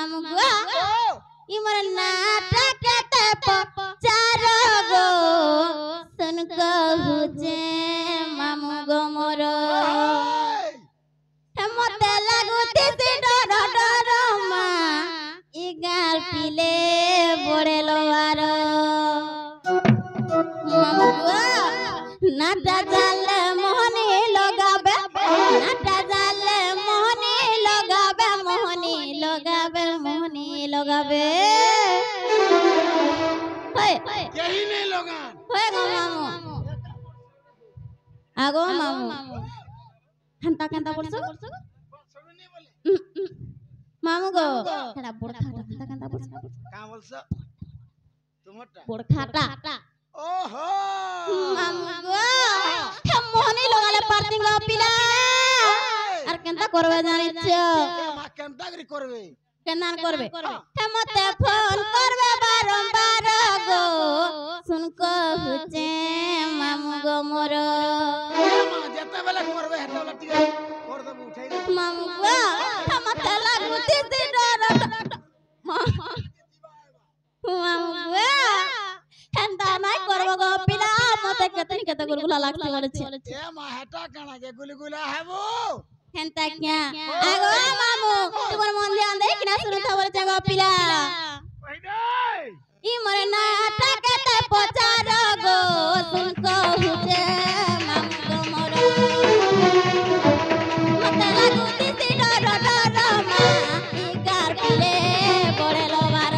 मामू गो इमर नाटक ते पचार गो सुन कहूचे मामू गो मोर मते लागुती से डर डर मा इगार पिले बड़े लोवार मामू गो नाटा जाले मोहनी लगाबे नाटा जाले मोहनी लगाबे मोहनी लगाबे मोहनी लगाबे होय यही नहीं लगा होय गो मामू आगो मामू हंता कंता बोलसो मामू गो थोड़ा बुड़खाटा हंता कंता बोलसो का बोलसो तुमटा बुड़खाटा ओहो मामू गो हम मोहनी लगाले पार्टिंग पिला আর কেনতা করবে জানিছ মা কেনতা করি করবে কেনান করবে হেমতে ফোন করবে বারংবার গো শুন কহুছে মামু গো মোর মা যেতে বেলা করবে হেতে বেলা ঠিক কর দেব উঠাই দে মামু গো হেমতে লাগুতি সে ডর মামু গো হেনতা নাই করব গো পিলা মতে কেতনি কেতে গুলগুলা লাগতে বলেছে এ মা হেটা কানা কে গুলগুলা হেবো হেনতা क्या আগো মামু তোমার মন ধ্যান দেই কিনা শুনতা বলেছে গো পিলা কই দে ই মরে নাটক তে পচার গো শুন কহুছে মামু গো মোর মতে লাগুতি সে ডর ডর মা ইগার পিলে বড়ে লোবার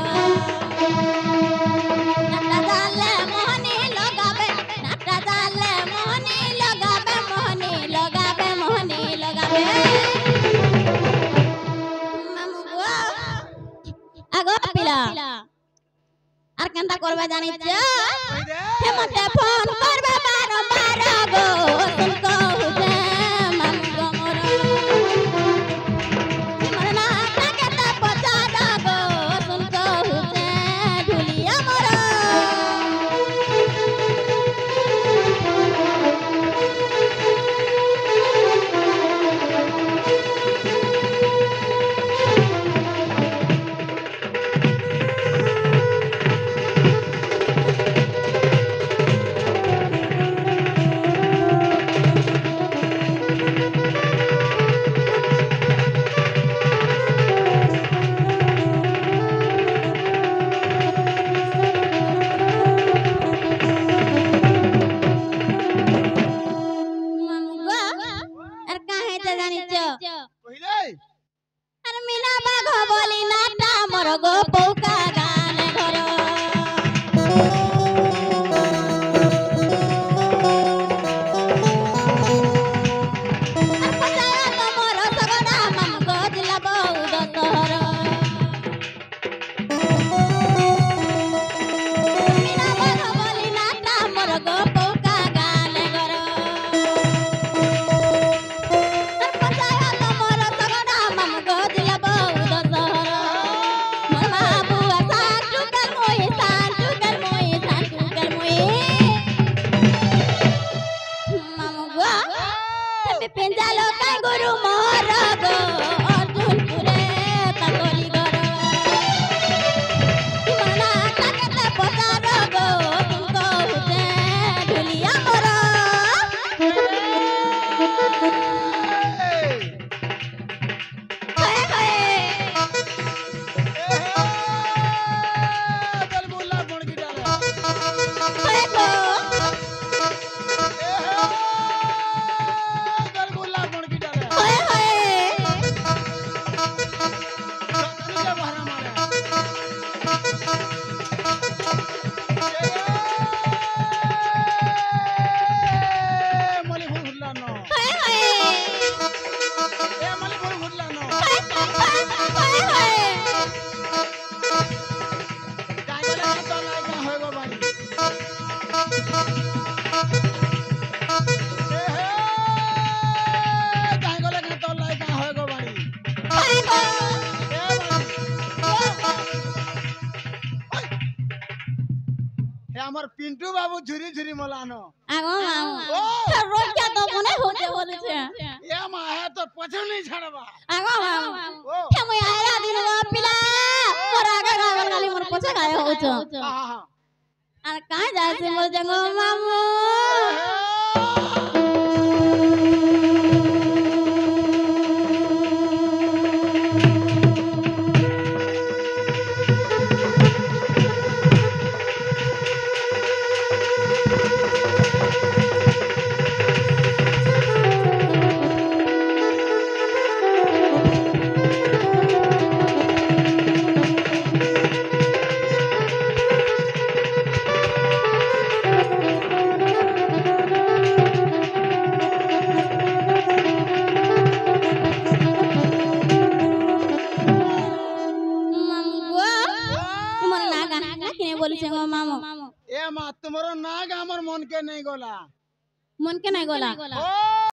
নাটা জালে মোহনি লগাবে নাটা জালে মোহনি লগাবে মোহনি লগাবে মোহনি লগাবে মামু গো আগো পিলা আর কেনতা করবে জানিছ কই দে হেমতে ফোন করবে বারংবার গো শুন কহুছে মামু গো মোর ইমর নাটক তে পচার গো শুন কহুছে ঢুলিয়া মোর मामू गो আর কাহে তে জানিছ কই দে আর মিনা বাঘ বলি নাটা মোর গো পৌকা গানে ঘর আর পচায়া তোমার সগনা মামু গো দিলা বউদ তহর মিনা বাঘ বলি নাটা মোর গো পৌকা গানে ঘর আর পচায়া তোমার সগনা মামু গো দিলা বউদ তহর মোর বাবুয়া সাটু কর মই সাটু কর মই সাটু কর মই মামু গো তুমি পিঞ্জালো কাই গরু মোর গো অর্জুনপুরে তাকরি গর ইমনা তাকতে পচার গো তুমি কহুছে ঢুলিয়া মোর হয়ে হয়ে দল মুল্লা কোন কি ডালে হয়ে গো দল মুল্লা কোন কি ডালে হয়ে হয়ে নিজে বহরা মারে মলি ভুল্লা ন হয়ে হয়ে এ মলি ভুল্লা ন হয়ে হয়ে যাই গলে তো লাইকা হইব বাড়ি যাই গলে তো লাইকা হইব বাড়ি হয়ে গো এ বাড়ি এ আমার পিন্টু বাবু ঝুরি ঝুরি মলানো আগো মামু ও রোজ क्या तो মনে হতে বলেছে এ মা হে তোর পছন্দ নেই ছাড়বা আগো মামু ও হে মই আয়রা দিন গো পিলা काय होछ आहा আর কাই যাইছে মোর জঙ্গ মামু ए मा तुम्हारो नाग हमर मन के नहीं गोला मन के नहीं गोला ओ